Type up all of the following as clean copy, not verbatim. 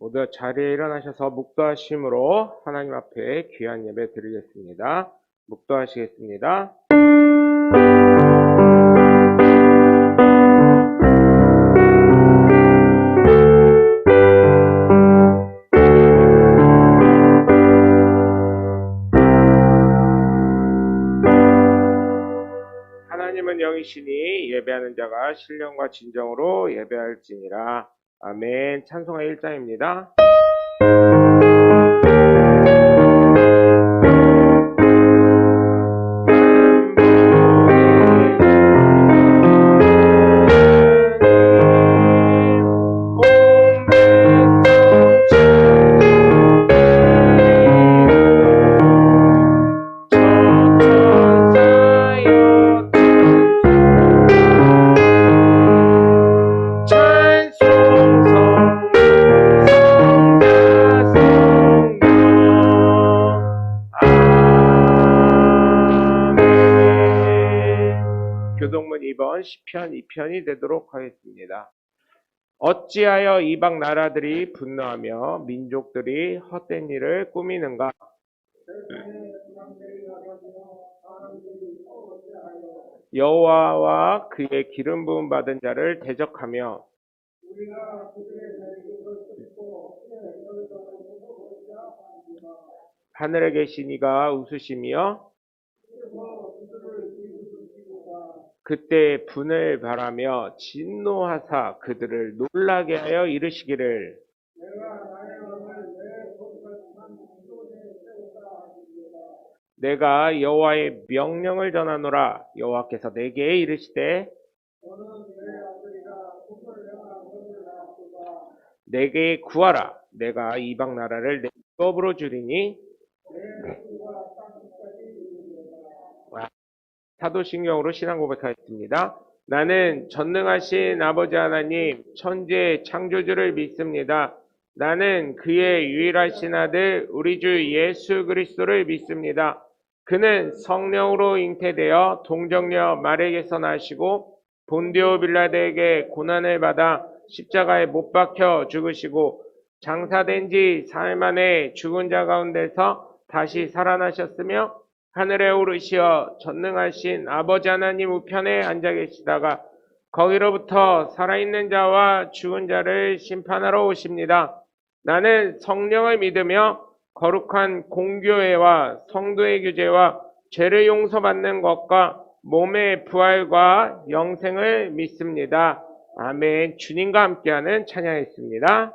모두 자리에 일어나셔서 묵도하심으로 하나님 앞에 귀한 예배 드리겠습니다. 묵도하시겠습니다. 하나님은 영이시니 예배하는 자가 신령과 진정으로 예배할지니라. 아멘. 찬송가 1장입니다. 교동문 2번 시편 2편이 되도록 하겠습니다. 어찌하여 이방 나라들이 분노하며 민족들이 헛된 일을 꾸미는가? 여호와와 그의 기름 부음 받은 자를 대적하며 하늘에 계신 이가 웃으시며 그때 분을 바라며 진노하사 그들을 놀라게 하여 이르시기를 내가 여호와의 명령을 전하노라. 여호와께서 내게 이르시되 내게 구하라. 내가 이방 나라를 내 유업으로 주리니. 사도신경으로 신앙 고백하겠습니다. 나는 전능하신 아버지 하나님 천지의 창조주를 믿습니다. 나는 그의 유일하신 아들 우리 주 예수 그리스도를 믿습니다. 그는 성령으로 잉태되어 동정녀 마리아에게서 나시고 본디오 빌라도에게 고난을 받아 십자가에 못 박혀 죽으시고 장사된 지 사흘 만에 죽은 자 가운데서 다시 살아나셨으며 하늘에 오르시어 전능하신 아버지 하나님 우편에 앉아 계시다가 거기로부터 살아있는 자와 죽은 자를 심판하러 오십니다. 나는 성령을 믿으며 거룩한 공교회와 성도의 규제와 죄를 용서받는 것과 몸의 부활과 영생을 믿습니다. 아멘. 주님과 함께하는 찬양했습니다.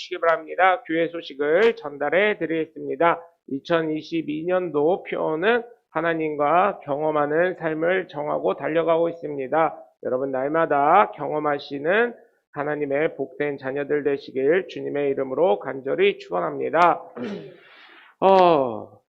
주시기 바랍니다. 교회 소식을 전달해 드리겠습니다. 2022년도 표어는 하나님과 경험하는 삶을 정하고 달려가고 있습니다. 여러분 날마다 경험하시는 하나님의 복된 자녀들 되시길 주님의 이름으로 간절히 축원합니다.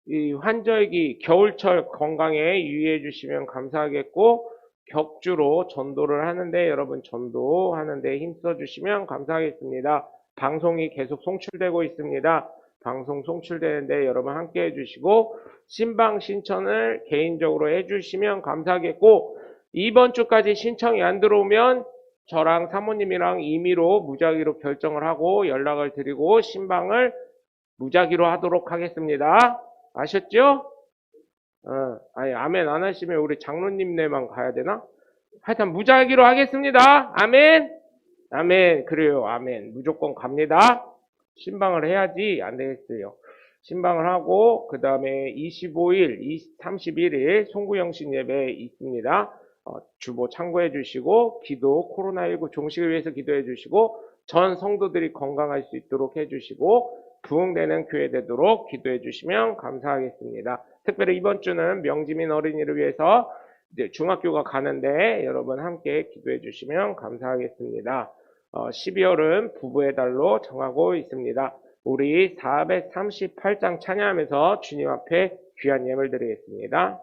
이 환절기 겨울철 건강에 유의해 주시면 감사하겠고, 격주로 전도를 하는데 여러분 전도하는데 힘써 주시면 감사하겠습니다. 방송이 계속 송출되고 있습니다. 방송 송출되는데 여러분 함께 해주시고, 신방 신청을 개인적으로 해주시면 감사하겠고, 이번 주까지 신청이 안 들어오면 저랑 사모님이랑 임의로 무작위로 결정을 하고 연락을 드리고 신방을 무작위로 하도록 하겠습니다. 아셨죠? 아니, 아멘 안 하시면 우리 장로님네만 가야 되나? 하여튼 무작위로 하겠습니다. 아멘. 아멘. 그래요. 아멘. 무조건 갑니다. 신방을 해야지 안 되겠어요. 신방을 하고 그 다음에 25일, 31일 송구영신 예배 있습니다. 주보 참고해 주시고 기도 코로나19 종식을 위해서 기도해 주시고 전 성도들이 건강할 수 있도록 해 주시고 부흥되는 교회 되도록 기도해 주시면 감사하겠습니다. 특별히 이번 주는 명지민 어린이를 위해서 이제 중학교가 가는데 여러분 함께 기도해 주시면 감사하겠습니다. 12월은 부부의 달로 정하고 있습니다. 우리 438장 찬양하면서 주님 앞에 귀한 예물 드리겠습니다.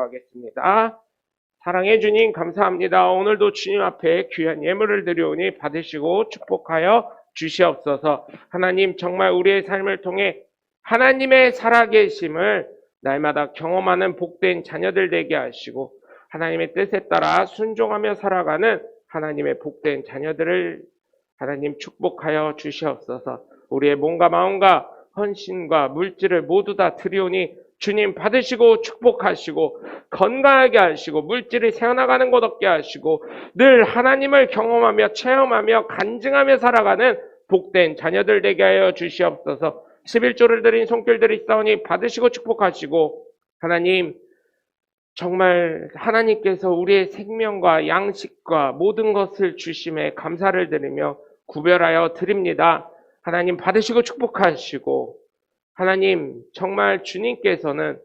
기도하겠습니다. 사랑해 주님 감사합니다. 오늘도 주님 앞에 귀한 예물을 드려오니 받으시고 축복하여 주시옵소서. 하나님 정말 우리의 삶을 통해 하나님의 살아계심을 날마다 경험하는 복된 자녀들 되게 하시고 하나님의 뜻에 따라 순종하며 살아가는 하나님의 복된 자녀들을 하나님 축복하여 주시옵소서. 우리의 몸과 마음과 헌신과 물질을 모두 다 드리오니 주님 받으시고 축복하시고 건강하게 하시고 물질이 새어나가는 것 없게 하시고 늘 하나님을 경험하며 체험하며 간증하며 살아가는 복된 자녀들 되게 하여 주시옵소서. 11조를 드린 손길들이 있사오니 받으시고 축복하시고 하나님 정말 하나님께서 우리의 생명과 양식과 모든 것을 주심에 감사를 드리며 구별하여 드립니다. 하나님 받으시고 축복하시고 하나님 정말 주님께서는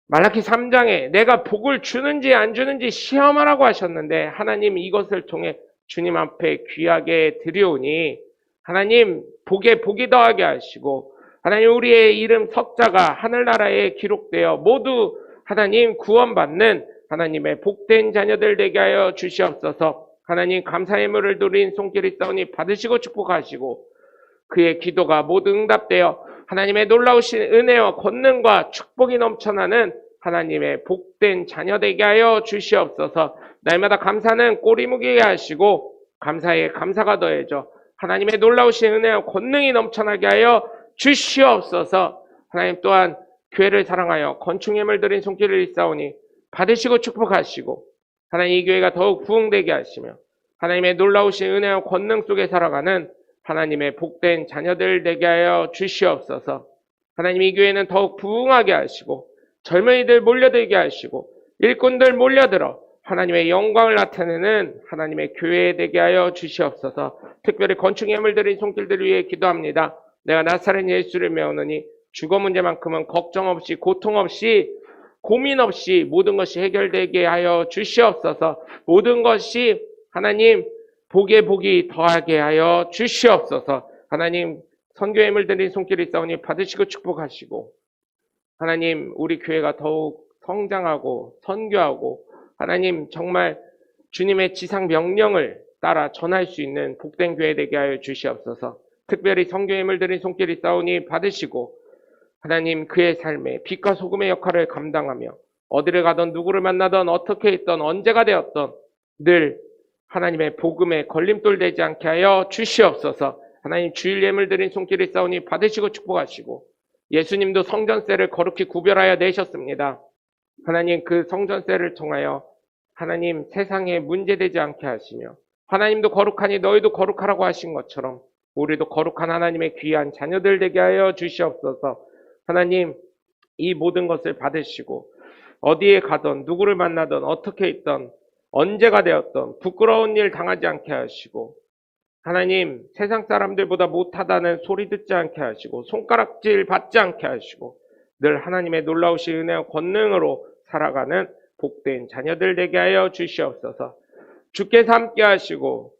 말라기 3장에 내가 복을 주는지 안 주는지 시험하라고 하셨는데 하나님 이것을 통해 주님 앞에 귀하게 드려오니 하나님 복에 복이 더하게 하시고 하나님 우리의 이름 석자가 하늘나라에 기록되어 모두 하나님 구원받는 하나님의 복된 자녀들 되게 하여 주시옵소서. 하나님 감사의 물을 드린 손길이 있사오니 받으시고 축복하시고 그의 기도가 모두 응답되어 하나님의 놀라우신 은혜와 권능과 축복이 넘쳐나는 하나님의 복된 자녀 되게 하여 주시옵소서. 날마다 감사는 꼬리 무게게 하시고 감사에 감사가 더해져 하나님의 놀라우신 은혜와 권능이 넘쳐나게 하여 주시옵소서. 하나님 또한 교회를 사랑하여 건축예물 드린 손길을 있사오니 받으시고 축복하시고 하나님 이 교회가 더욱 부흥되게 하시며 하나님의 놀라우신 은혜와 권능 속에 살아가는 하나님의 복된 자녀들 되게 하여 주시옵소서. 하나님 이 교회는 더욱 부흥하게 하시고 젊은이들 몰려들게 하시고 일꾼들 몰려들어 하나님의 영광을 나타내는 하나님의 교회 되게 하여 주시옵소서. 특별히 건축예물 드린 손길들을 위해 기도합니다. 내가 나사렛 예수를 메우느니 주거 문제만큼은 걱정 없이 고통 없이 고민 없이 모든 것이 해결되게 하여 주시옵소서. 모든 것이 하나님 복에 복이 더하게 하여 주시옵소서. 하나님 선교예물 드린 손길이 있사오니 받으시고 축복하시고 하나님 우리 교회가 더욱 성장하고 선교하고 하나님 정말 주님의 지상 명령을 따라 전할 수 있는 복된 교회 되게 하여 주시옵소서. 특별히 선교예물 드린 손길이 있사오니 받으시고 하나님 그의 삶에 빛과 소금의 역할을 감당하며 어디를 가든 누구를 만나든 어떻게 있든 언제가 되었든 늘 하나님의 복음에 걸림돌 되지 않게 하여 주시옵소서. 하나님 주일 예물 드린 손길이 있사오니 받으시고 축복하시고 예수님도 성전세를 거룩히 구별하여 내셨습니다. 하나님 그 성전세를 통하여 하나님 세상에 문제되지 않게 하시며 하나님도 거룩하니 너희도 거룩하라고 하신 것처럼 우리도 거룩한 하나님의 귀한 자녀들 되게 하여 주시옵소서. 하나님 이 모든 것을 받으시고 어디에 가든 누구를 만나든 어떻게 있든 언제가 되었든 부끄러운 일 당하지 않게 하시고 하나님 세상 사람들보다 못하다는 소리 듣지 않게 하시고 손가락질 받지 않게 하시고 늘 하나님의 놀라우신 은혜와 권능으로 살아가는 복된 자녀들 되게 하여 주시옵소서. 주께서 함께 하시고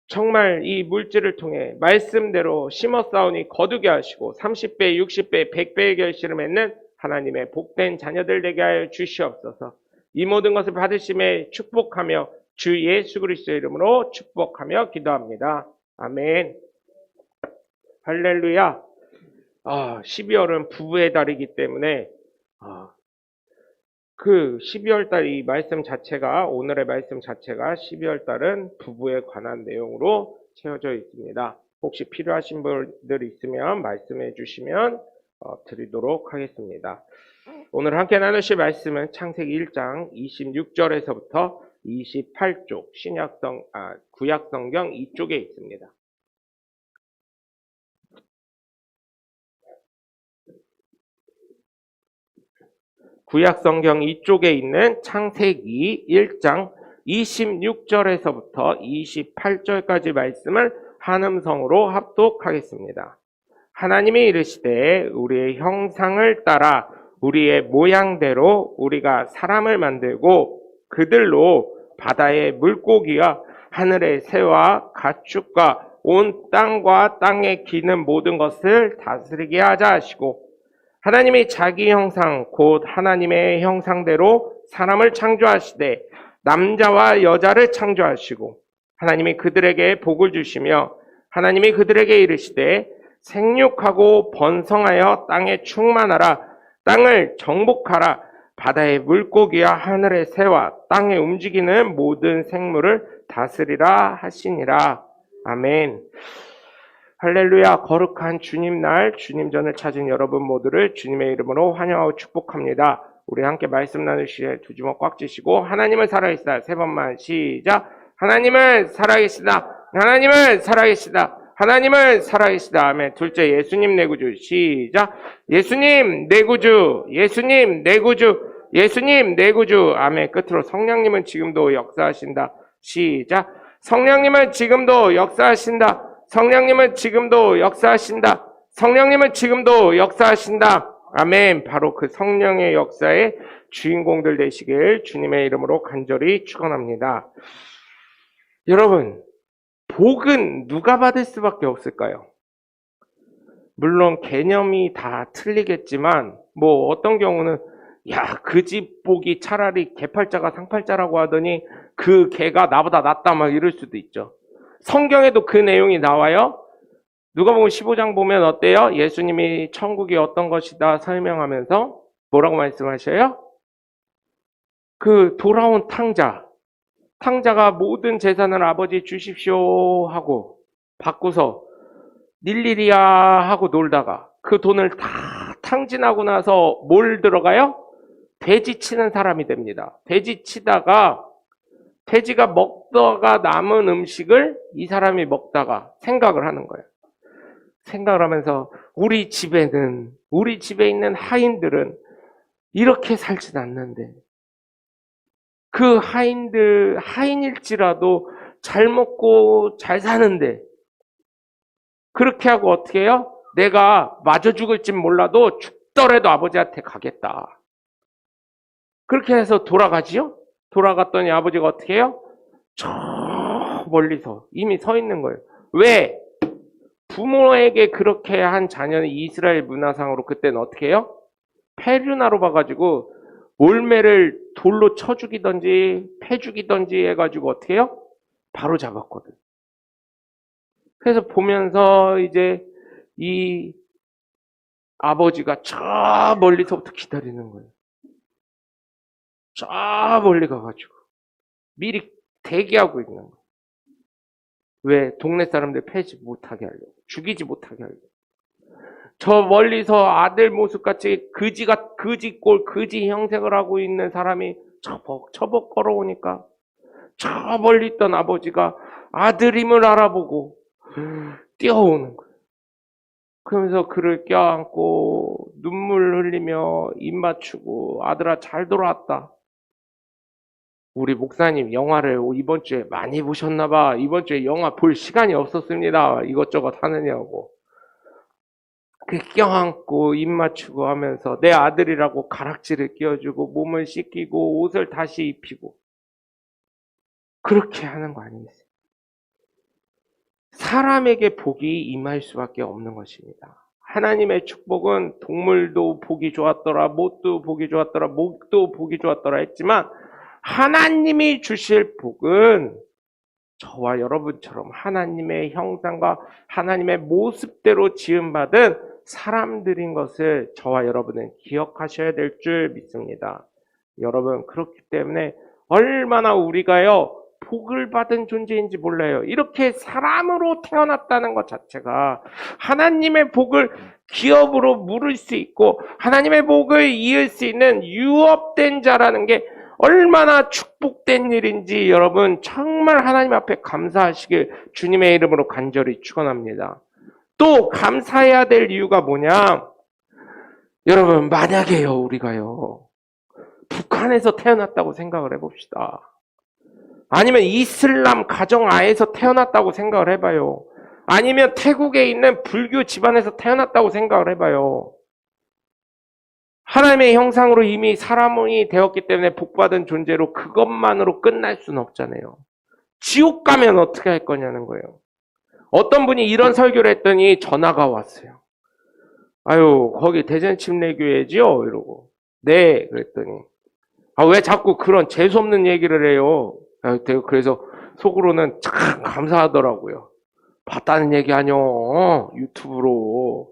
정말 이 물질을 통해 말씀대로 심었사오니 거두게 하시고 30배, 60배, 100배의 결실을 맺는 하나님의 복된 자녀들 되게 하여 주시옵소서. 이 모든 것을 받으심에 축복하며 주 예수 그리스도의 이름으로 축복하며 기도합니다. 아멘. 할렐루야. 12월은 부부의 달이기 때문에 그 12월 달 이 말씀 자체가 오늘의 말씀 자체가 12월 달은 부부에 관한 내용으로 채워져 있습니다. 혹시 필요하신 분들 있으면 말씀해 주시면 드리도록 하겠습니다. 오늘 함께 나누실 말씀은 창세기 1장 26절에서부터 28쪽 구약성경 이쪽에 있습니다. 구약성경 이쪽에 있는 창세기 1장 26절에서부터 28절까지 말씀을 한음성으로 합독하겠습니다. 하나님이 이르시되 우리의 형상을 따라 우리의 모양대로 우리가 사람을 만들고 그들로 바다의 물고기와 하늘의 새와 가축과 온 땅과 땅에 기는 모든 것을 다스리게 하자 하시고 하나님이 자기 형상 곧 하나님의 형상대로 사람을 창조하시되 남자와 여자를 창조하시고 하나님이 그들에게 복을 주시며 하나님이 그들에게 이르시되 생육하고 번성하여 땅에 충만하라 땅을 정복하라 바다의 물고기와 하늘의 새와 땅에 움직이는 모든 생물을 다스리라 하시니라. 아멘. 할렐루야. 거룩한 주님 날 주님 전을 찾은 여러분 모두를 주님의 이름으로 환영하고 축복합니다. 우리 함께 말씀 나누시에 두 주먹 꽉 쥐시고 하나님은 살아계시다. 세 번만 시작. 하나님은 살아계시다. 하나님은 살아계시다. 하나님은 살아계시다. 아멘. 둘째 예수님 내 구주 시작. 예수님 내 구주. 예수님 내 구주. 예수님 내 구주. 아멘. 끝으로 성령님은 지금도 역사하신다. 시작. 성령님은 지금도 역사하신다. 성령님은 지금도 역사하신다. 성령님은 지금도 역사하신다. 아멘. 바로 그 성령의 역사의 주인공들 되시길 주님의 이름으로 간절히 축원합니다. 여러분, 복은 누가 받을 수밖에 없을까요? 물론 개념이 다 틀리겠지만 뭐 어떤 경우는 야, 그 집 복이 차라리 개팔자가 상팔자라고 하더니 그 개가 나보다 낫다 막 이럴 수도 있죠. 성경에도 그 내용이 나와요. 누가복음 15장 보면 어때요? 예수님이 천국이 어떤 것이다 설명하면서 뭐라고 말씀하셔요? 그 돌아온 탕자가 모든 재산을 아버지 주십시오 하고 받고서 닐리리야 하고 놀다가 그 돈을 다 탕진하고 나서 뭘 들어가요? 돼지 치는 사람이 됩니다. 돼지 치다가 돼지가 먹다가 남은 음식을 이 사람이 먹다가 생각을 하는 거예요. 생각을 하면서 우리 집에 있는 하인들은 이렇게 살진 않는데 그 하인일지라도 잘 먹고 잘 사는데 그렇게 하고 어떻게 해요? 내가 맞아 죽을진 몰라도 죽더라도 아버지한테 가겠다. 그렇게 해서 돌아가지요? 돌아갔더니 아버지가 어떻게 해요? 저 멀리서 이미 서 있는 거예요. 왜? 부모에게 그렇게 한 자녀는 이스라엘 문화상으로 그때는 어떻게 해요? 페류나로 봐가지고 올매를 돌로 쳐 죽이던지 패 죽이던지 해가지고 어떻게 해요? 바로 잡았거든. 그래서 보면서 이제 이 아버지가 저 멀리서부터 기다리는 거예요. 저 멀리 가가지고 미리 대기하고 있는 거예요. 왜? 동네 사람들 패지 못하게 하려고, 죽이지 못하게 하려고. 저 멀리서 아들 모습같이 그지꼴 그지 형색을 하고 있는 사람이 처벅 걸어오니까 저 멀리 있던 아버지가 아들임을 알아보고 뛰어오는 거예요. 그러면서 그를 껴안고 눈물 흘리며 입 맞추고 아들아 잘 돌아왔다. 우리 목사님 영화를 이번 주에 많이 보셨나 봐. 이번 주에 영화 볼 시간이 없었습니다. 이것저것 하느냐고. 그 껴안고 입 맞추고 하면서 내 아들이라고 가락지를 끼워주고 몸을 씻기고 옷을 다시 입히고 그렇게 하는 거 아니겠어요? 사람에게 복이 임할 수밖에 없는 것입니다. 하나님의 축복은 동물도 보기 좋았더라, 못도 보기 좋았더라, 목도 보기 좋았더라 했지만 하나님이 주실 복은 저와 여러분처럼 하나님의 형상과 하나님의 모습대로 지음받은 사람들인 것을 저와 여러분은 기억하셔야 될 줄 믿습니다. 여러분, 그렇기 때문에 얼마나 우리가요 복을 받은 존재인지 몰라요. 이렇게 사람으로 태어났다는 것 자체가 하나님의 복을 기업으로 물을 수 있고 하나님의 복을 이을 수 있는 유업된 자라는 게 얼마나 축복된 일인지 여러분 정말 하나님 앞에 감사하시길 주님의 이름으로 간절히 축원합니다. 또 감사해야 될 이유가 뭐냐? 여러분 만약에요 우리가요 북한에서 태어났다고 생각을 해봅시다. 아니면 이슬람 가정 아에서 태어났다고 생각을 해봐요. 아니면 태국에 있는 불교 집안에서 태어났다고 생각을 해봐요. 하나님의 형상으로 이미 사람이 되었기 때문에 복받은 존재로 그것만으로 끝날 수는 없잖아요. 지옥 가면 어떻게 할 거냐는 거예요. 어떤 분이 이런 설교를 했더니 전화가 왔어요. 아유, 거기 대전침례교회지요? 이러고. 네, 그랬더니. 아, 왜 자꾸 그런 재수없는 얘기를 해요? 그래서 속으로는 참 감사하더라고요. 봤다는 얘기 아니요. 유튜브로.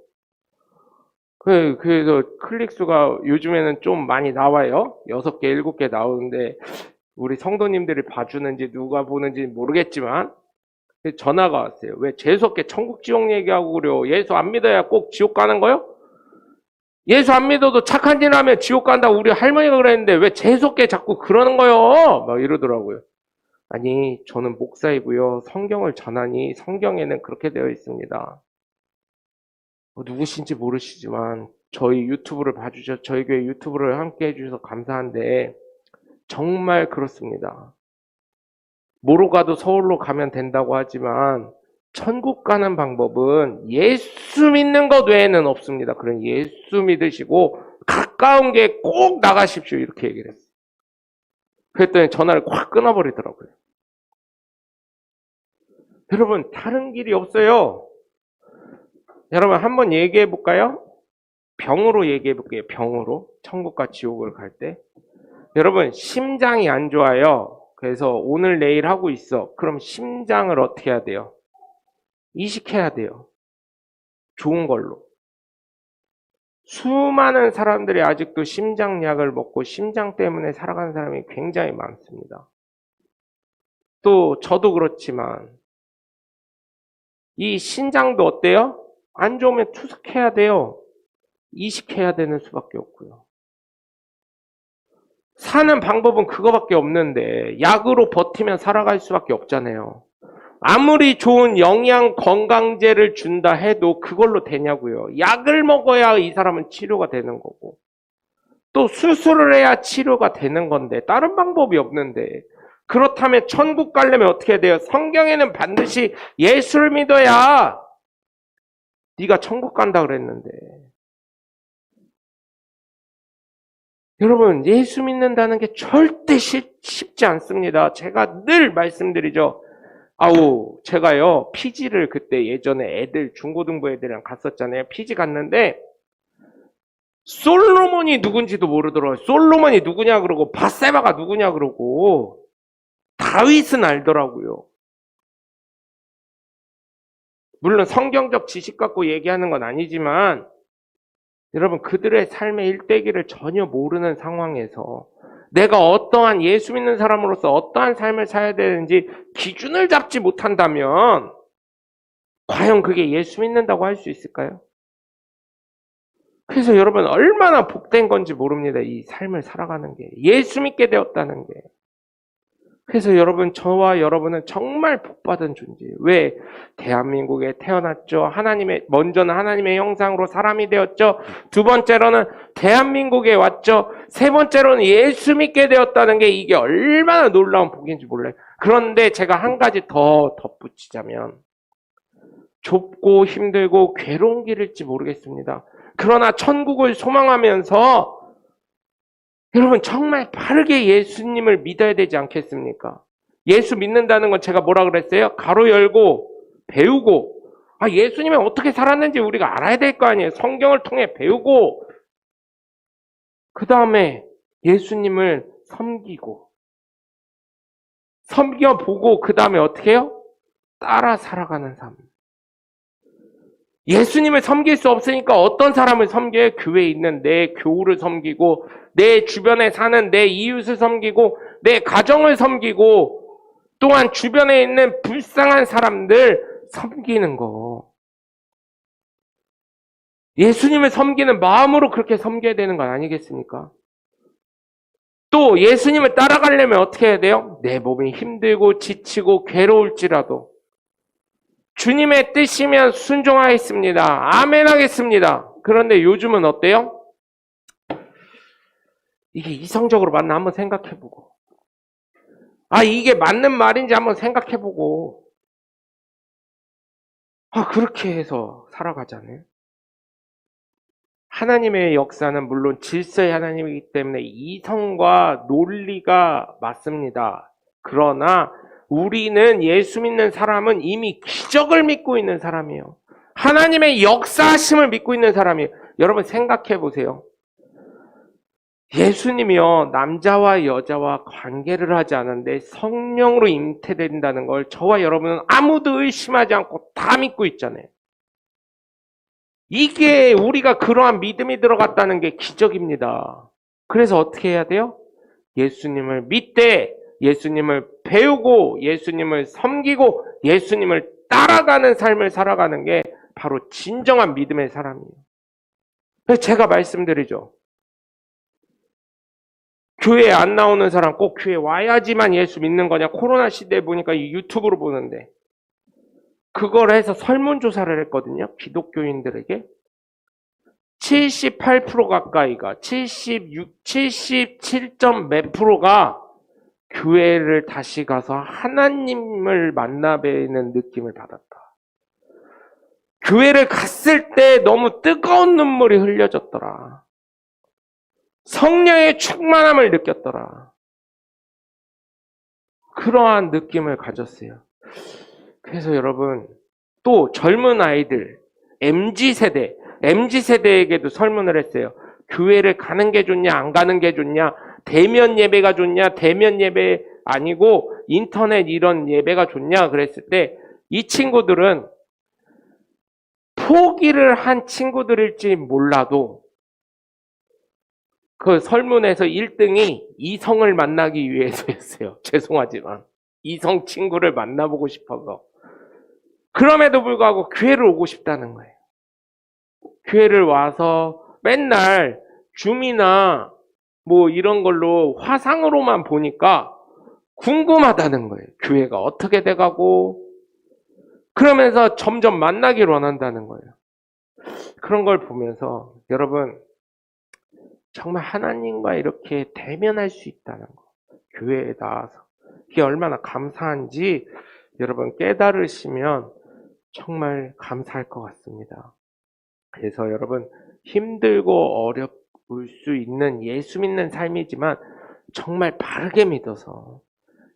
그래서 클릭수가 요즘에는 좀 많이 나와요. 6개, 7개 나오는데 우리 성도님들이 봐주는지 누가 보는지 모르겠지만 전화가 왔어요. 왜 재수없게 천국 지옥 얘기하고 그래요. 예수 안 믿어야 꼭 지옥 가는 거요? 예수 안 믿어도 착한 짓 하면 지옥 간다고 우리 할머니가 그랬는데 왜 재수없게 자꾸 그러는 거요? 막 이러더라고요. 아니, 저는 목사이고요. 성경을 전하니 성경에는 그렇게 되어 있습니다. 누구신지 모르시지만 저희 유튜브를 봐주셔서 저희 교회 유튜브를 함께 해주셔서 감사한데 정말 그렇습니다. 뭐로 가도 서울로 가면 된다고 하지만 천국 가는 방법은 예수 믿는 것 외에는 없습니다. 그런 예수 믿으시고 가까운 게 꼭 나가십시오 이렇게 얘기를 했어요. 그랬더니 전화를 확 끊어버리더라고요. 여러분, 다른 길이 없어요. 여러분, 한번 얘기해 볼까요? 병으로 얘기해 볼게요. 병으로. 천국과 지옥을 갈 때. 여러분, 심장이 안 좋아요. 그래서 오늘 내일 하고 있어. 그럼 심장을 어떻게 해야 돼요? 이식해야 돼요. 좋은 걸로. 수많은 사람들이 아직도 심장약을 먹고 심장 때문에 살아가는 사람이 굉장히 많습니다. 또 저도 그렇지만 이 신장도 어때요? 안 좋으면 투석해야 돼요. 이식해야 되는 수밖에 없고요. 사는 방법은 그거밖에 없는데 약으로 버티면 살아갈 수밖에 없잖아요. 아무리 좋은 영양 건강제를 준다 해도 그걸로 되냐고요. 약을 먹어야 이 사람은 치료가 되는 거고 또 수술을 해야 치료가 되는 건데 다른 방법이 없는데 그렇다면 천국 가려면 어떻게 해야 돼요? 성경에는 반드시 예수를 믿어야 네가 천국 간다 그랬는데 여러분 예수 믿는다는 게 절대 쉽지 않습니다. 제가 늘 말씀드리죠. 제가요 피지를 그때 예전에 애들 중고등부 애들이랑 갔었잖아요. 피지 갔는데 솔로몬이 누군지도 모르더라고요. 솔로몬이 누구냐 그러고 밧세바가 누구냐 그러고 다윗은 알더라고요. 물론 성경적 지식 갖고 얘기하는 건 아니지만 여러분 그들의 삶의 일대기를 전혀 모르는 상황에서 내가 어떠한 예수 믿는 사람으로서 어떠한 삶을 살아야 되는지 기준을 잡지 못한다면 과연 그게 예수 믿는다고 할 수 있을까요? 그래서 여러분 얼마나 복된 건지 모릅니다. 이 삶을 살아가는 게. 예수 믿게 되었다는 게. 그래서 여러분 저와 여러분은 정말 복받은 존재예요. 왜? 대한민국에 태어났죠. 먼저는 하나님의 형상으로 사람이 되었죠. 두 번째로는 대한민국에 왔죠. 세 번째로는 예수 믿게 되었다는 게 이게 얼마나 놀라운 복인지 몰라요. 그런데 제가 한 가지 더 덧붙이자면 좁고 힘들고 괴로운 길일지 모르겠습니다. 그러나 천국을 소망하면서 여러분 정말 바르게 예수님을 믿어야 되지 않겠습니까? 예수 믿는다는 건 제가 뭐라 그랬어요? 가로 열고 배우고 예수님이 어떻게 살았는지 우리가 알아야 될 거 아니에요. 성경을 통해 배우고 그 다음에 예수님을 섬겨보고 그 다음에 어떻게 해요? 따라 살아가는 삶. 예수님을 섬길 수 없으니까 어떤 사람을 섬겨요? 교회에 있는 내 교우를 섬기고 내 주변에 사는 내 이웃을 섬기고 내 가정을 섬기고 또한 주변에 있는 불쌍한 사람들 섬기는 거. 예수님을 섬기는 마음으로 그렇게 섬겨야 되는 건 아니겠습니까? 또 예수님을 따라가려면 어떻게 해야 돼요? 내 몸이 힘들고 지치고 괴로울지라도 주님의 뜻이면 순종하겠습니다. 아멘 하겠습니다. 그런데 요즘은 어때요? 이게 이성적으로 맞나 한번 생각해보고 이게 맞는 말인지 한번 생각해보고 그렇게 해서 살아가잖아요. 하나님의 역사는 물론 질서의 하나님이기 때문에 이성과 논리가 맞습니다. 그러나 우리는 예수 믿는 사람은 이미 기적을 믿고 있는 사람이에요. 하나님의 역사하심을 믿고 있는 사람이에요. 여러분 생각해 보세요. 예수님이요 남자와 여자와 관계를 하지 않은데 성령으로 잉태된다는 걸 저와 여러분은 아무도 의심하지 않고 다 믿고 있잖아요. 이게 우리가 그러한 믿음이 들어갔다는 게 기적입니다. 그래서 어떻게 해야 돼요? 예수님을 믿되 예수님을 배우고 예수님을 섬기고 예수님을 따라가는 삶을 살아가는 게 바로 진정한 믿음의 사람이에요. 그래서 제가 말씀드리죠. 교회에 안 나오는 사람 꼭 교회에 와야지만 예수 믿는 거냐. 코로나 시대에 보니까 유튜브로 보는데 그걸 해서 설문조사를 했거든요. 기독교인들에게 78% 가까이가 77점 몇 프로가 교회를 다시 가서 하나님을 만나 뵈는 느낌을 받았다. 교회를 갔을 때 너무 뜨거운 눈물이 흘려졌더라. 성령의 충만함을 느꼈더라. 그러한 느낌을 가졌어요. 그래서 여러분, 또 젊은 아이들, MZ세대에게도 설문을 했어요. 교회를 가는 게 좋냐, 안 가는 게 좋냐, 대면 예배가 좋냐, 대면 예배 아니고 인터넷 이런 예배가 좋냐 그랬을 때 이 친구들은 포기를 한 친구들일지 몰라도 그 설문에서 1등이 이성을 만나기 위해서였어요. 죄송하지만. 이성 친구를 만나보고 싶어서. 그럼에도 불구하고 교회를 오고 싶다는 거예요. 교회를 와서 맨날 줌이나 뭐 이런 걸로 화상으로만 보니까 궁금하다는 거예요. 교회가 어떻게 돼가고 그러면서 점점 만나기를 원한다는 거예요. 그런 걸 보면서 여러분 정말 하나님과 이렇게 대면할 수 있다는 거, 교회에 나와서 이게 얼마나 감사한지 여러분 깨달으시면 정말 감사할 것 같습니다. 그래서 여러분 힘들고 어려울 수 있는 예수 믿는 삶이지만 정말 바르게 믿어서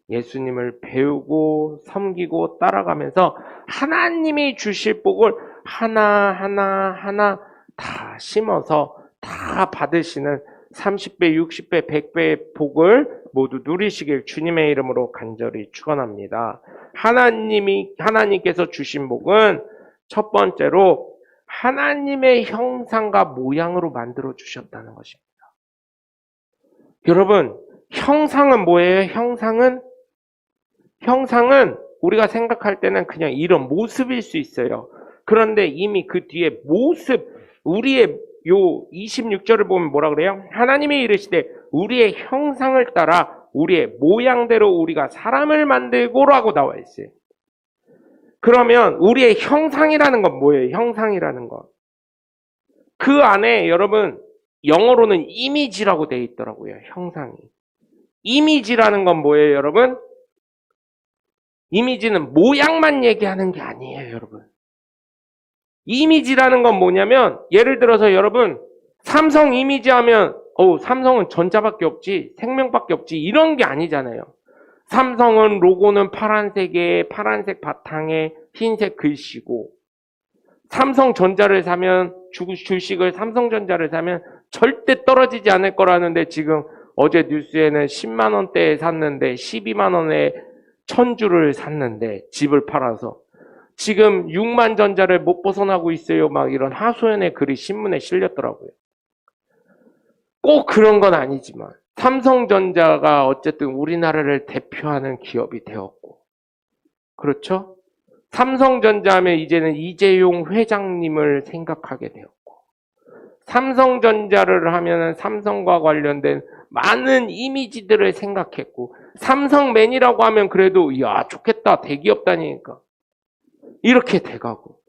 예수님을 배우고 섬기고 따라가면서 하나님이 주실 복을 하나하나 다 심어서 다 받으시는 30배, 60배, 100배의 복을 모두 누리시길 주님의 이름으로 간절히 축원합니다. 하나님께서 주신 복은 첫 번째로 하나님의 형상과 모양으로 만들어 주셨다는 것입니다. 여러분, 형상은 뭐예요? 형상은 우리가 생각할 때는 그냥 이런 모습일 수 있어요. 그런데 이미 그 뒤에 모습, 우리의 요 26절을 보면 뭐라 그래요? 하나님이 이르시되 우리의 형상을 따라 우리의 모양대로 우리가 사람을 만들고라고 나와 있어요. 그러면 우리의 형상이라는 건 뭐예요? 형상이라는 건. 그 안에 여러분 영어로는 이미지라고 되어 있더라고요. 형상이. 이미지라는 건 뭐예요, 여러분? 이미지는 모양만 얘기하는 게 아니에요, 여러분. 이미지라는 건 뭐냐면 예를 들어서 여러분 삼성 이미지 하면 삼성은 전자밖에 없지 생명밖에 없지 이런 게 아니잖아요. 삼성은 로고는 파란색에 파란색 바탕에 흰색 글씨고 삼성전자를 사면 주식을 삼성전자를 사면 절대 떨어지지 않을 거라는데 지금 어제 뉴스에는 10만 원대에 샀는데 12만 원에 1000주를 샀는데 집을 팔아서 지금 6만 전자를 못 벗어나고 있어요. 막 이런 하소연의 글이 신문에 실렸더라고요. 꼭 그런 건 아니지만 삼성전자가 어쨌든 우리나라를 대표하는 기업이 되었고 그렇죠? 삼성전자 하면 이제는 이재용 회장님을 생각하게 되었고 삼성전자를 하면 삼성과 관련된 많은 이미지들을 생각했고 삼성맨이라고 하면 그래도 야 좋겠다 대기업 다니니까 이렇게 돼가고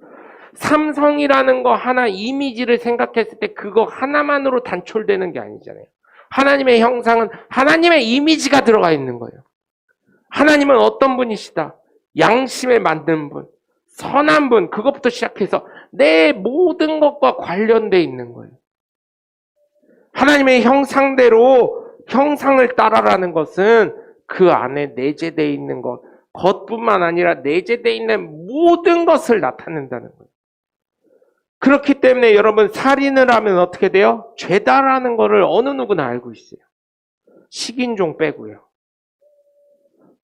삼성이라는 거 하나 이미지를 생각했을 때 그거 하나만으로 단촐되는 게 아니잖아요. 하나님의 형상은 하나님의 이미지가 들어가 있는 거예요. 하나님은 어떤 분이시다. 양심에 맞는 분, 선한 분, 그것부터 시작해서 내 모든 것과 관련돼 있는 거예요. 하나님의 형상대로 형상을 따라라는 것은 그 안에 내재되어 있는 것, 겉뿐만 아니라 내재되어 있는 모든 것을 나타낸다는 거예요. 그렇기 때문에 여러분 살인을 하면 어떻게 돼요? 죄다라는 것을 어느 누구나 알고 있어요. 식인종 빼고요.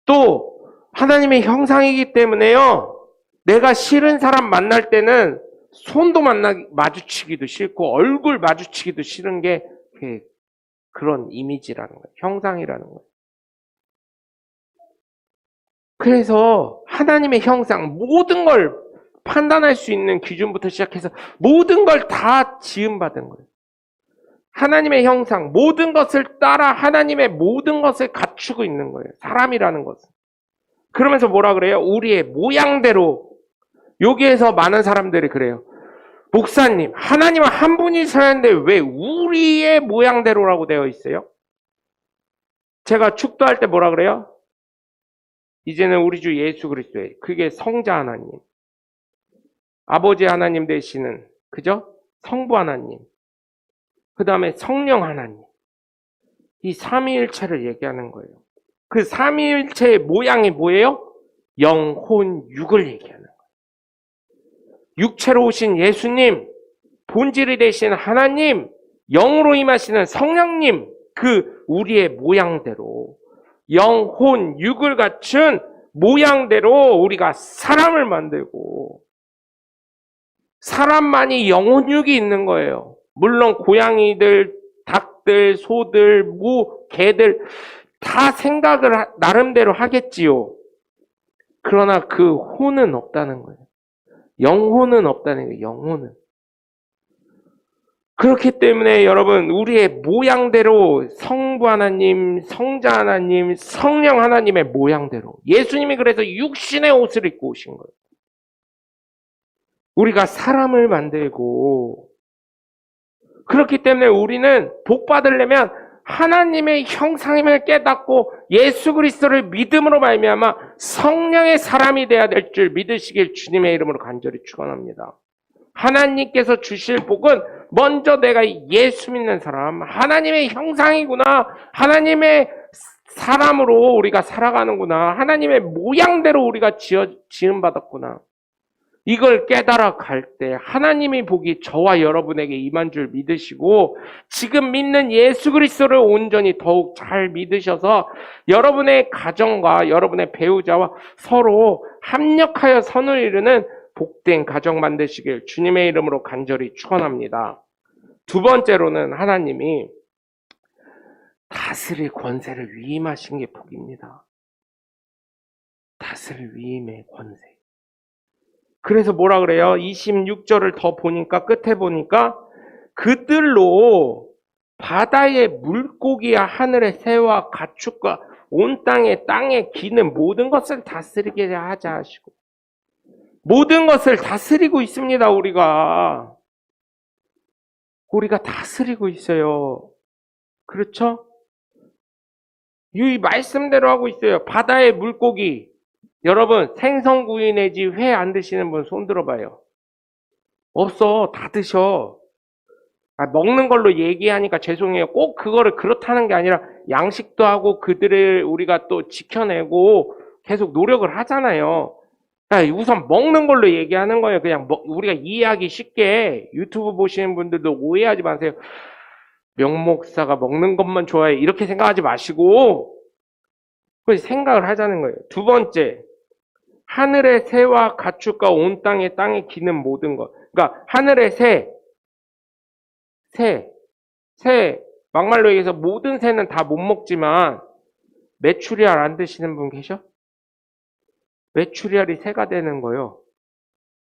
또 하나님의 형상이기 때문에요. 내가 싫은 사람 만날 때는 손도 마주치기도 싫고 얼굴 마주치기도 싫은 게 그런 이미지라는 거예요. 형상이라는 거예요. 그래서 하나님의 형상 모든 걸 판단할 수 있는 기준부터 시작해서 모든 걸 다 지음받은 거예요. 하나님의 형상, 모든 것을 따라 하나님의 모든 것을 갖추고 있는 거예요. 사람이라는 것은. 그러면서 뭐라 그래요? 우리의 모양대로. 여기에서 많은 사람들이 그래요. 목사님, 하나님은 한 분이셔야 하는데 왜 우리의 모양대로라고 되어 있어요? 제가 축도할 때 뭐라 그래요? 이제는 우리 주 예수 그리스도의 그게 성자 하나님. 아버지 하나님 되시는 그죠? 성부 하나님 그 다음에 성령 하나님 이 삼위일체를 얘기하는 거예요. 그 삼위일체의 모양이 뭐예요? 영혼, 육을 얘기하는 거예요. 육체로 오신 예수님, 본질이 되신 하나님, 영으로 임하시는 성령님, 그 우리의 모양대로 영혼, 육을 갖춘 모양대로 우리가 사람을 만들고, 사람만이 영혼, 육이 있는 거예요. 물론 고양이들, 닭들, 소들, 무, 개들 다 생각을 나름대로 하겠지요. 그러나 그 혼은 없다는 거예요. 영혼은 없다는 거예요. 영혼은. 그렇기 때문에 여러분, 우리의 모양대로 성부 하나님, 성자 하나님, 성령 하나님의 모양대로, 예수님이 그래서 육신의 옷을 입고 오신 거예요. 우리가 사람을 만들고, 그렇기 때문에 우리는 복 받으려면 하나님의 형상임을 깨닫고 예수 그리스도를 믿음으로 말미암아 성령의 사람이 되어야 될 줄 믿으시길 주님의 이름으로 간절히 축원합니다. 하나님께서 주실 복은 먼저 내가 예수 믿는 사람, 하나님의 형상이구나, 하나님의 사람으로 우리가 살아가는구나, 하나님의 모양대로 우리가 지음받았구나, 이걸 깨달아 갈 때 하나님의 복이 저와 여러분에게 임한 줄 믿으시고, 지금 믿는 예수 그리스도를 온전히 더욱 잘 믿으셔서 여러분의 가정과 여러분의 배우자와 서로 합력하여 선을 이루는 복된 가정 만드시길 주님의 이름으로 간절히 축원합니다. 두 번째로는 하나님이 다스릴 권세를 위임하신 게 복입니다. 다스릴 위임의 권세. 그래서 뭐라 그래요? 26절을 더 보니까, 끝에 보니까, 그들로 바다의 물고기와 하늘의 새와 가축과 온 땅에 기는 모든 것을 다스리게 하자 하시고, 모든 것을 다스리고 있습니다. 우리가 다스리고 있어요. 그렇죠? 이 말씀대로 하고 있어요. 바다의 물고기, 여러분 생선구이 내지 회 안 드시는 분 손 들어봐요. 없어. 다 드셔. 먹는 걸로 얘기하니까 죄송해요. 꼭 그거를 그렇다는 게 아니라 양식도 하고 그들을 우리가 또 지켜내고 계속 노력을 하잖아요. 우선 먹는 걸로 얘기하는 거예요. 그냥 우리가 이해하기 쉽게. 유튜브 보시는 분들도 오해하지 마세요. 명목사가 먹는 것만 좋아해, 이렇게 생각하지 마시고 그래서 생각을 하자는 거예요. 두 번째, 하늘의 새와 가축과 온 땅에 기는 모든 것. 그러니까 하늘의 새, 막말로 얘기해서 모든 새는 다 못 먹지만 메추리알 안 드시는 분 계셔? 메추리알이 새가 되는 거예요.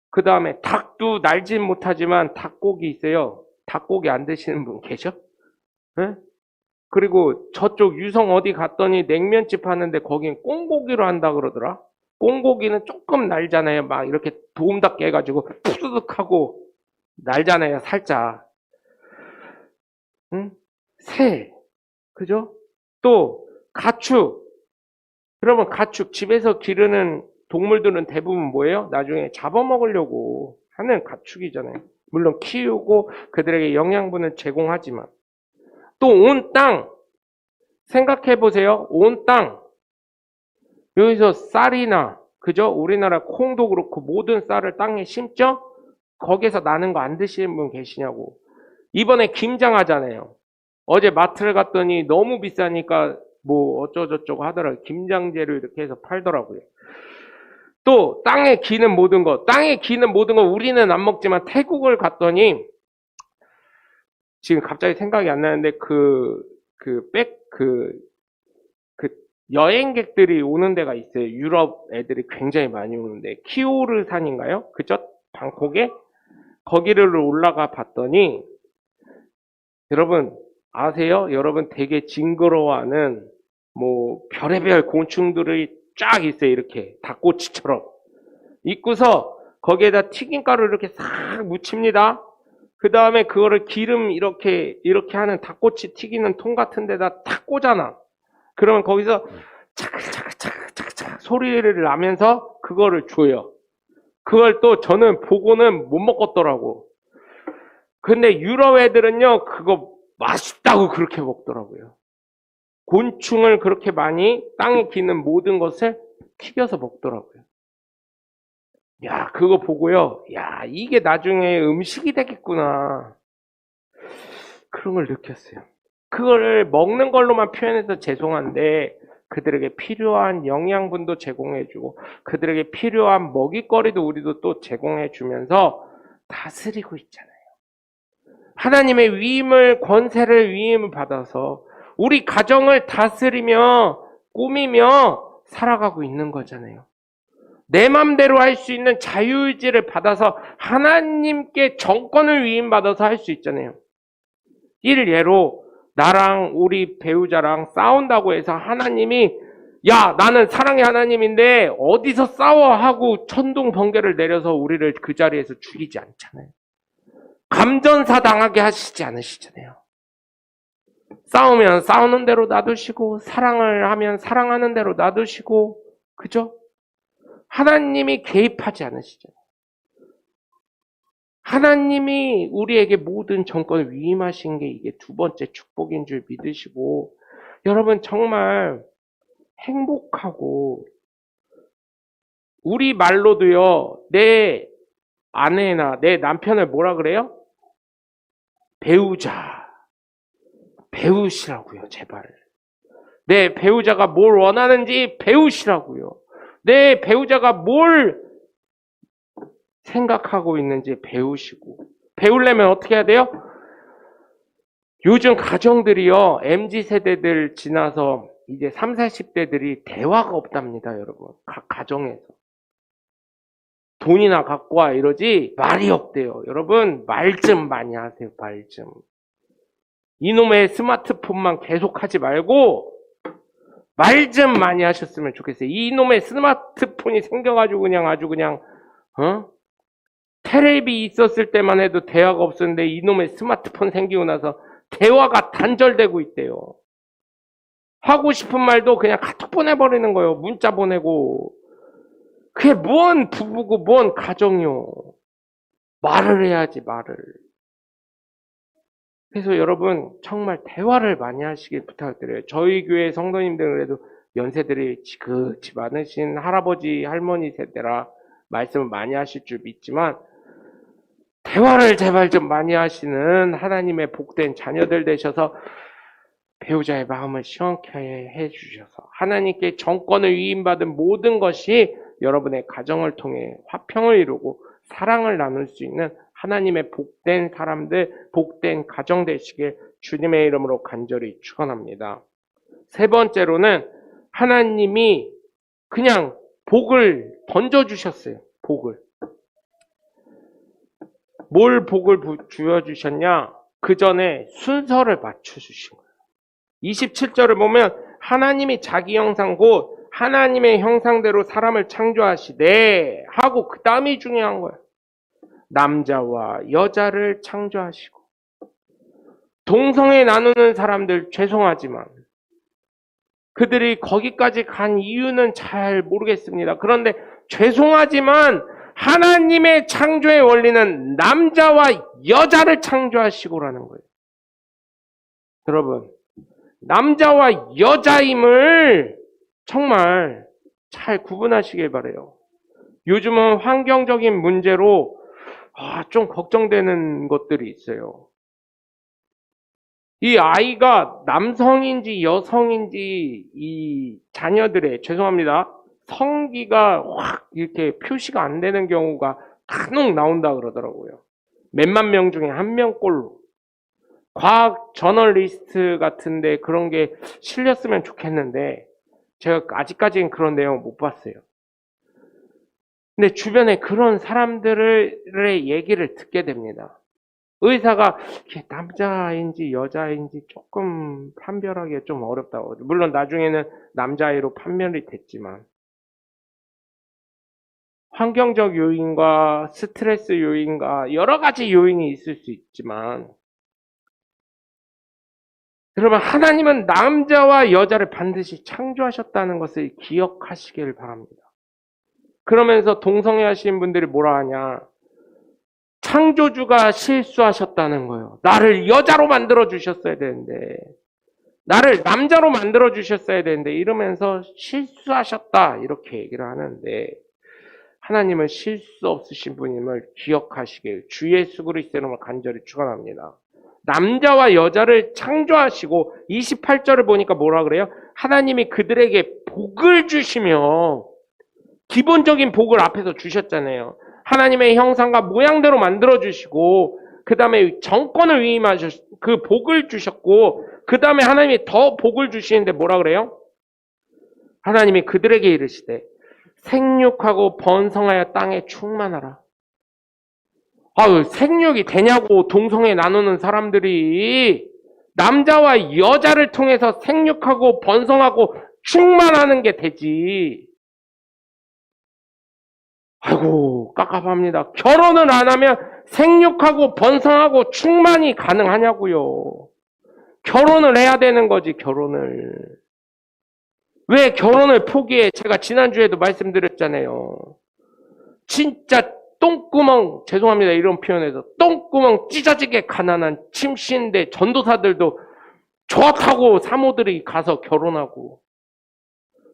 그 다음에 닭도 날진 못하지만 닭고기 있어요. 닭고기 안 드시는 분 계셔? 네? 그리고 저쪽 유성 어디 갔더니 냉면집 하는데 거긴 꽁고기로 한다 그러더라. 꽁고기는 조금 날잖아요. 막 이렇게 도움닫게 해가지고 푸드득하고 날잖아요. 살짝. 응? 새, 그죠? 또 가축. 그러면 가축, 집에서 기르는 동물들은 대부분 뭐예요? 나중에 잡아먹으려고 하는 가축이잖아요. 물론 키우고 그들에게 영양분을 제공하지만. 또 온 땅, 생각해 보세요. 온 땅. 여기서 쌀이나, 그죠? 우리나라 콩도 그렇고 모든 쌀을 땅에 심죠? 거기에서 나는 거 안 드시는 분 계시냐고. 이번에 김장 하잖아요. 어제 마트를 갔더니 너무 비싸니까 뭐 어쩌고저쩌고 하더라고요. 김장재료 이렇게 해서 팔더라고요. 또 땅에 기는 모든 것. 땅에 기는 모든 것 우리는 안 먹지만 태국을 갔더니, 지금 갑자기 생각이 안 나는데 여행객들이 오는 데가 있어요. 유럽 애들이 굉장히 많이 오는데, 키오르산인가요? 그죠? 방콕에? 거기를 올라가 봤더니, 여러분 아세요? 여러분 되게 징그러워하는 뭐 별의별 곤충들이 쫙 있어요. 이렇게 닭꼬치처럼 있고서 거기에다 튀김가루 이렇게 싹 묻힙니다. 그 다음에 그거를 기름 이렇게 하는 닭꼬치 튀기는 통 같은 데다 탁 꽂아놔. 그러면 거기서 차글차글차글차글 소리를 나면서 그거를 줘요. 그걸 또 저는 보고는 못 먹겠더라고. 근데 유럽 애들은요, 그거 맛있다고 그렇게 먹더라고요. 곤충을 그렇게 많이, 땅에 기는 모든 것을 튀겨서 먹더라고요. 야, 그거 보고요. 야, 이게 나중에 음식이 되겠구나. 그런 걸 느꼈어요. 그거를 먹는 걸로만 표현해서 죄송한데 그들에게 필요한 영양분도 제공해주고 그들에게 필요한 먹잇거리도 우리도 또 제공해주면서 다스리고 있잖아요. 하나님의 위임을, 권세를 위임을 받아서 우리 가정을 다스리며 꾸미며 살아가고 있는 거잖아요. 내 맘대로 할 수 있는 자유의지를 받아서 하나님께 정권을 위임받아서 할 수 있잖아요. 예로 나랑 우리 배우자랑 싸운다고 해서 하나님이 야, 나는 사랑의 하나님인데 어디서 싸워 하고 천둥 번개를 내려서 우리를 그 자리에서 죽이지 않잖아요. 감전사 당하게 하시지 않으시잖아요. 싸우면 싸우는 대로 놔두시고 사랑을 하면 사랑하는 대로 놔두시고, 그죠? 하나님이 개입하지 않으시잖아요. 하나님이 우리에게 모든 정권을 위임하신 게 이게 두 번째 축복인 줄 믿으시고, 여러분 정말 행복하고, 우리 말로도요, 내 아내나 내 남편을 뭐라 그래요? 배우자. 배우시라고요, 제발. 내 배우자가 뭘 원하는지 배우시라고요. 내 배우자가 뭘 생각하고 있는지 배우시고. 배우려면 어떻게 해야 돼요? 요즘 가정들이요, MZ세대들 지나서 이제 30, 40대들이 대화가 없답니다, 여러분. 각 가정에서. 돈이나 갖고 와 이러지 말이 없대요. 여러분 말 좀 많이 하세요. 말 좀. 이놈의 스마트폰만 계속 하지 말고 말 좀 많이 하셨으면 좋겠어요. 이놈의 스마트폰이 생겨가지고 그냥 아주 그냥 테레비 있었을 때만 해도 대화가 없었는데 이놈의 스마트폰 생기고 나서 대화가 단절되고 있대요. 하고 싶은 말도 그냥 카톡 보내버리는 거예요. 문자 보내고. 그게 뭔 부부고 뭔 가정이요. 말을 해야지, 말을. 그래서 여러분 정말 대화를 많이 하시길 부탁드려요. 저희 교회 성도님들은 그래도 연세들이 지긋이 많으신 할아버지 할머니 세대라 말씀을 많이 하실 줄 믿지만 대화를 제발 좀 많이 하시는 하나님의 복된 자녀들 되셔서 배우자의 마음을 시원케 해주셔서 하나님께 정권을 위임받은 모든 것이 여러분의 가정을 통해 화평을 이루고 사랑을 나눌 수 있는 하나님의 복된 사람들, 복된 가정 되시길 주님의 이름으로 간절히 축원합니다. 세 번째로는 하나님이 그냥 복을 던져주셨어요. 복을. 뭘 복을 주어주셨냐? 그 전에 순서를 맞춰주신 거예요. 27절을 보면 하나님이 자기 형상 곧 하나님의 형상대로 사람을 창조하시되 하고 그 다음이 중요한 거예요. 남자와 여자를 창조하시고 동성애 나누는 사람들 죄송하지만 그들이 거기까지 간 이유는 잘 모르겠습니다. 그런데 죄송하지만 하나님의 창조의 원리는 남자와 여자를 창조하시고라는 거예요. 여러분 남자와 여자임을 정말 잘 구분하시길 바라요. 요즘은 환경적인 문제로 좀 걱정되는 것들이 있어요. 이 아이가 남성인지 여성인지 이 자녀들의 죄송합니다. 성기가 확 이렇게 표시가 안 되는 경우가 간혹 나온다 그러더라고요. 몇만 명 중에 한 명꼴로. 과학 저널리스트 같은데 그런 게 실렸으면 좋겠는데 제가 아직까지는 그런 내용 못 봤어요. 근데 주변에 그런 사람들의 얘기를 듣게 됩니다. 의사가 남자인지 여자인지 조금 판별하기가 좀 어렵다고. 물론 나중에는 남자아이로 판별이 됐지만 환경적 요인과 스트레스 요인과 여러 가지 요인이 있을 수 있지만 여러분 하나님은 남자와 여자를 반드시 창조하셨다는 것을 기억하시길 바랍니다. 그러면서 동성애 하시는 분들이 뭐라 하냐? 창조주가 실수하셨다는 거예요. 나를 여자로 만들어 주셨어야 되는데 나를 남자로 만들어 주셨어야 되는데 이러면서 실수하셨다 이렇게 얘기를 하는데 하나님은 실수 없으신 분임을 기억하시길 주 예수 그리스도의 이름으로 간절히 축원합니다. 남자와 여자를 창조하시고 28절을 보니까 뭐라 그래요? 하나님이 그들에게 복을 주시며 기본적인 복을 앞에서 주셨잖아요. 하나님의 형상과 모양대로 만들어 주시고 그 다음에 정권을 위임하셨 그 복을 주셨고 그 다음에 하나님이 더 복을 주시는데 뭐라 그래요? 하나님이 그들에게 이르시되 생육하고 번성하여 땅에 충만하라. 아유, 생육이 되냐고 동성애 나누는 사람들이 남자와 여자를 통해서 생육하고 번성하고 충만하는 게 되지. 아이고 깝깝합니다. 결혼을 안 하면 생육하고 번성하고 충만이 가능하냐고요. 결혼을 해야 되는 거지 결혼을. 왜 결혼을 포기해? 제가 지난주에도 말씀드렸잖아요. 진짜 똥구멍, 죄송합니다 이런 표현에서 똥구멍 찢어지게 가난한 침신대 전도사들도 좋다고 사모들이 가서 결혼하고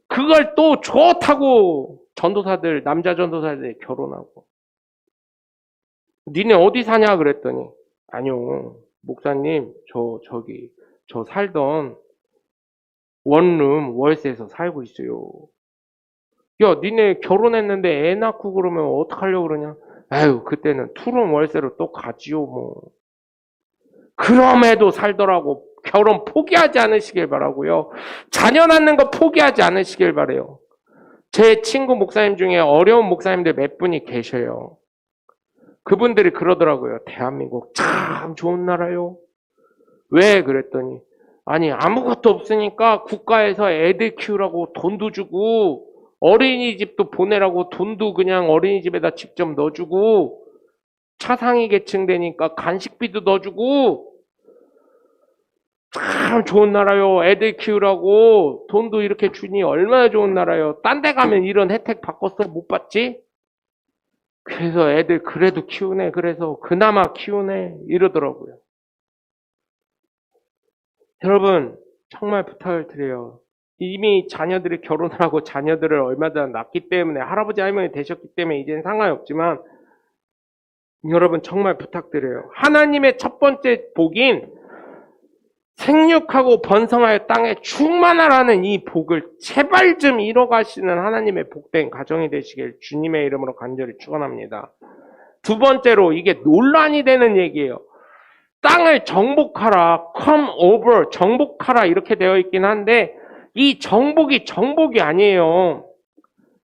그걸 또 좋다고 전도사들, 남자 전도사들이 결혼하고 니네 어디 사냐 그랬더니 아니요 목사님 저 살던 원룸 월세에서 살고 있어요. 야 니네 결혼했는데 애 낳고 그러면 어떡하려고 그러냐. 아유 그때는 투룸 월세로 또 가지요 뭐. 그럼에도 살더라고. 결혼 포기하지 않으시길 바라고요. 자녀 낳는 거 포기하지 않으시길 바라요. 제 친구 목사님 중에 어려운 목사님들 몇 분이 계셔요. 그분들이 그러더라고요. 대한민국 참 좋은 나라요. 왜 그랬더니 아니 아무것도 없으니까 국가에서 애들 키우라고 돈도 주고 어린이집도 보내라고 돈도 그냥 어린이집에다 직접 넣어주고 차상위 계층 되니까 간식비도 넣어주고 참 좋은 나라요. 애들 키우라고 돈도 이렇게 주니 얼마나 좋은 나라요. 딴 데 가면 이런 혜택 받겠어? 못 받지? 그래서 애들 그래도 키우네. 그래서 그나마 키우네. 이러더라고요. 여러분 정말 부탁을 드려요. 이미 자녀들이 결혼을 하고 자녀들을 얼마 전 낳기 때문에 할아버지 할머니 되셨기 때문에 이제는 상관이 없지만 여러분 정말 부탁드려요. 하나님의 첫 번째 복인 생육하고 번성하여 땅에 충만하라는 이 복을 제발 좀 이뤄가시는 하나님의 복된 가정이 되시길 주님의 이름으로 간절히 축원합니다. 두 번째로 이게 논란이 되는 얘기예요. 땅을 정복하라, come over, 정복하라 이렇게 되어 있긴 한데 이 정복이 정복이 아니에요.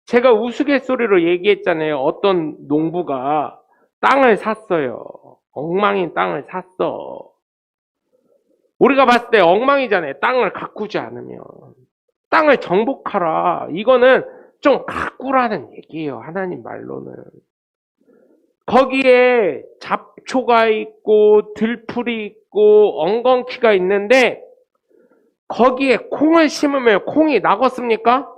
제가 우스갯소리로 얘기했잖아요. 어떤 농부가 땅을 샀어요. 엉망인 땅을 샀어. 우리가 봤을 때 엉망이잖아요. 땅을 가꾸지 않으면. 땅을 정복하라. 이거는 좀 가꾸라는 얘기예요. 하나님 말로는. 거기에 잡초가 있고 들풀이 있고 엉겅퀴가 있는데 거기에 콩을 심으면 콩이 나겠습니까?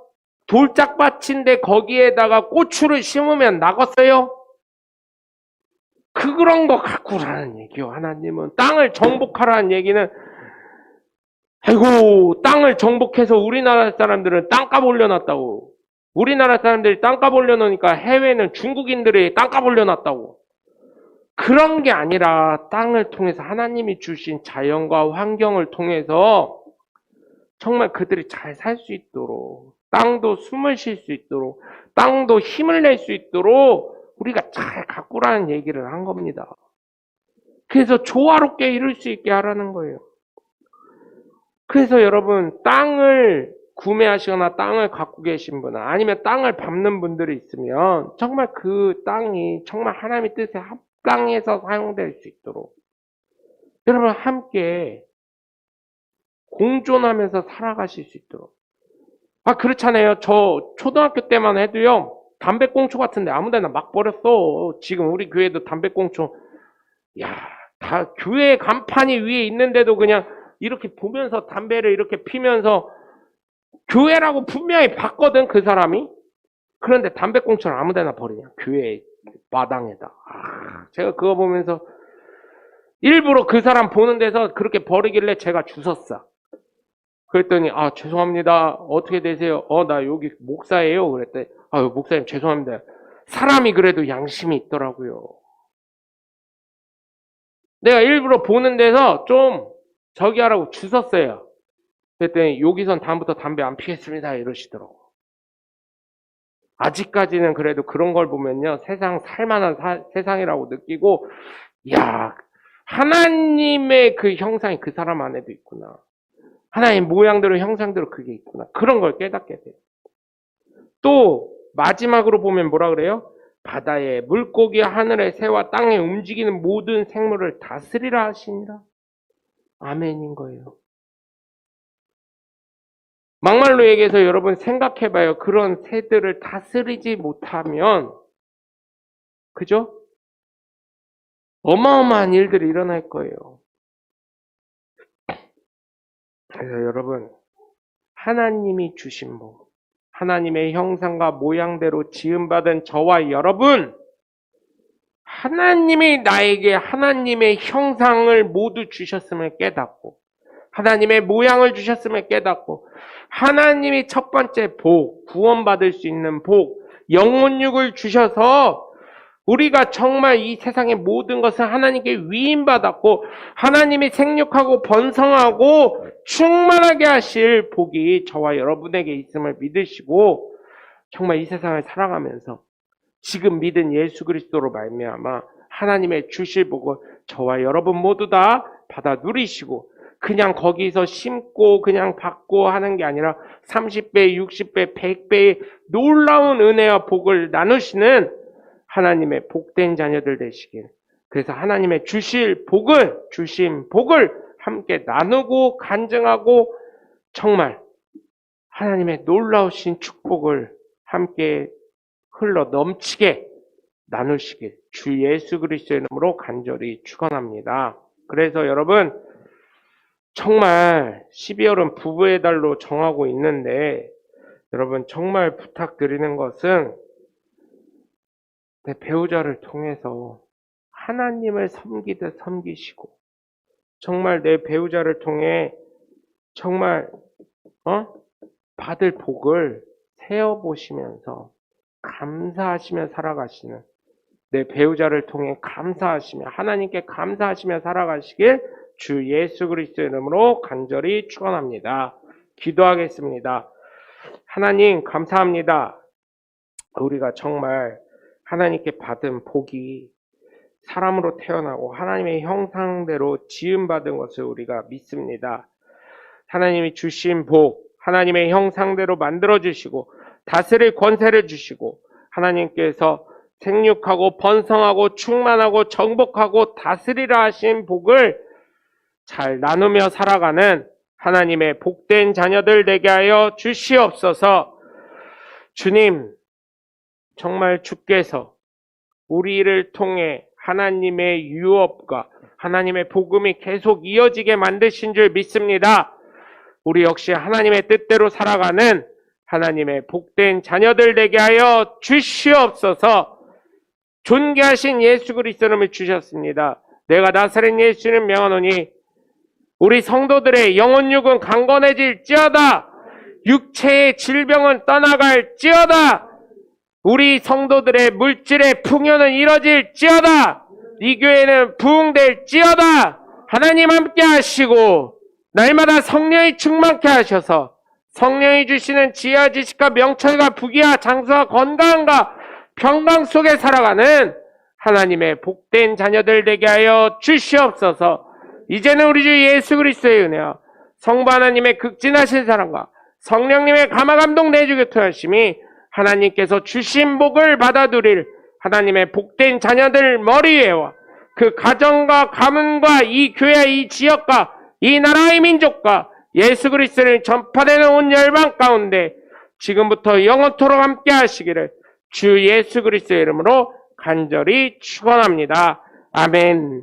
돌짝밭인데 거기에다가 고추를 심으면 나겠어요? 그런 거 가꾸라는 얘기요. 하나님은 땅을 정복하라는 얘기는 아이고 땅을 정복해서 우리나라 사람들은 땅값 올려놨다고. 우리나라 사람들이 땅값 올려놓으니까 해외는 중국인들이 땅값 올려놨다고. 그런 게 아니라 땅을 통해서 하나님이 주신 자연과 환경을 통해서 정말 그들이 잘 살 수 있도록 땅도 숨을 쉴 수 있도록 땅도 힘을 낼 수 있도록 우리가 잘 가꾸라는 얘기를 한 겁니다. 그래서 조화롭게 이룰 수 있게 하라는 거예요. 그래서 여러분 땅을 구매하시거나 땅을 갖고 계신 분 아니면 땅을 밟는 분들이 있으면 정말 그 땅이 정말 하나님의 뜻에 합당해서 사용될 수 있도록 여러분 함께 공존하면서 살아가실 수 있도록. 그렇잖아요. 저 초등학교 때만 해도요. 담배꽁초 같은데 아무데나 막 버렸어. 지금 우리 교회도 담배꽁초 다 교회 간판이 위에 있는데도 그냥 이렇게 보면서 담배를 이렇게 피면서 교회라고 분명히 봤거든 그 사람이. 그런데 담배꽁초를 아무데나 버리냐 교회 마당에다. 제가 그거 보면서 일부러 그 사람 보는 데서 그렇게 버리길래 제가 주웠어. 그랬더니 죄송합니다. 어떻게 되세요? 나 여기 목사예요. 그랬더니 목사님 죄송합니다. 사람이 그래도 양심이 있더라고요. 내가 일부러 보는 데서 좀 저기 하라고 주웠어요. 그랬더니 여기선 다음부터 담배 안 피겠습니다. 이러시더라고. 아직까지는 그래도 그런 걸 보면요. 세상 살만한 세상이라고 느끼고, 야, 하나님의 그 형상이 그 사람 안에도 있구나. 하나님 모양대로 형상대로 그게 있구나. 그런 걸 깨닫게 돼요. 또 마지막으로 보면 뭐라 그래요? 바다에 물고기, 하늘의 새와 땅에 움직이는 모든 생물을 다스리라 하시니라. 아멘인 거예요. 막말로 얘기해서 여러분 생각해봐요. 그런 새들을 다스리지 못하면, 그죠? 어마어마한 일들이 일어날 거예요. 그래서 여러분, 하나님이 주신 복, 하나님의 형상과 모양대로 지음받은 저와 여러분, 하나님이 나에게 하나님의 형상을 모두 주셨음을 깨닫고, 하나님의 모양을 주셨음을 깨닫고, 하나님이 첫 번째 복, 구원받을 수 있는 복, 영혼육을 주셔서 우리가 정말 이 세상의 모든 것을 하나님께 위임받았고 하나님이 생육하고 번성하고 충만하게 하실 복이 저와 여러분에게 있음을 믿으시고 정말 이 세상을 살아가면서 지금 믿은 예수 그리스도로 말미암아 하나님의 주실 복을 저와 여러분 모두 다 받아 누리시고 그냥 거기서 심고 그냥 받고 하는 게 아니라 30배, 60배, 100배의 놀라운 은혜와 복을 나누시는 하나님의 복된 자녀들 되시길. 그래서 하나님의 주신 복을 함께 나누고 간증하고 정말 하나님의 놀라우신 축복을 함께 흘러 넘치게 나누시길 주 예수 그리스도의 이름으로 간절히 축원합니다. 그래서 여러분 정말 12월은 부부의 달로 정하고 있는데 여러분 정말 부탁드리는 것은 내 배우자를 통해서 하나님을 섬기듯 섬기시고 정말 내 배우자를 통해 정말 받을 복을 세어보시면서 감사하시며 살아가시는 내 배우자를 통해 감사하시며 하나님께 감사하시며 살아가시길 주 예수 그리스도의 이름으로 간절히 축원합니다. 기도하겠습니다. 하나님 감사합니다. 우리가 정말 하나님께 받은 복이 사람으로 태어나고 하나님의 형상대로 지음받은 것을 우리가 믿습니다. 하나님이 주신 복, 하나님의 형상대로 만들어주시고 다스릴 권세를 주시고 하나님께서 생육하고 번성하고 충만하고 정복하고 다스리라 하신 복을 잘 나누며 살아가는 하나님의 복된 자녀들 되게 하여 주시옵소서. 주님, 정말 주께서 우리를 통해 하나님의 유업과 하나님의 복음이 계속 이어지게 만드신 줄 믿습니다. 우리 역시 하나님의 뜻대로 살아가는 하나님의 복된 자녀들 되게 하여 주시옵소서. 존귀하신 예수 그리스도 이름을 주셨습니다. 내가 나사렛 예수는 명하노니 우리 성도들의 영혼육은 강건해질지어다. 육체의 질병은 떠나갈지어다. 우리 성도들의 물질의 풍요는 이뤄질지어다. 이 교회는 부흥될지어다. 하나님 함께 하시고 날마다 성령이 충만케 하셔서 성령이 주시는 지혜와 지식과 명철과 부귀와 장수와 건강과 평강 속에 살아가는 하나님의 복된 자녀들 되게 하여 주시옵소서. 이제는 우리 주 예수 그리스도의 은혜와 성부 하나님의 극진하신 사랑과 성령님의 감화감동 내주교토 하심이 하나님께서 주신 복을 받아 누릴 하나님의 복된 자녀들 머리 위에와 그 가정과 가문과 이 교회 이 지역과 이 나라의 민족과 예수 그리스도를 전파되는 온 열방 가운데 지금부터 영원토록 함께 하시기를 주 예수 그리스도의 이름으로 간절히 축원합니다. 아멘.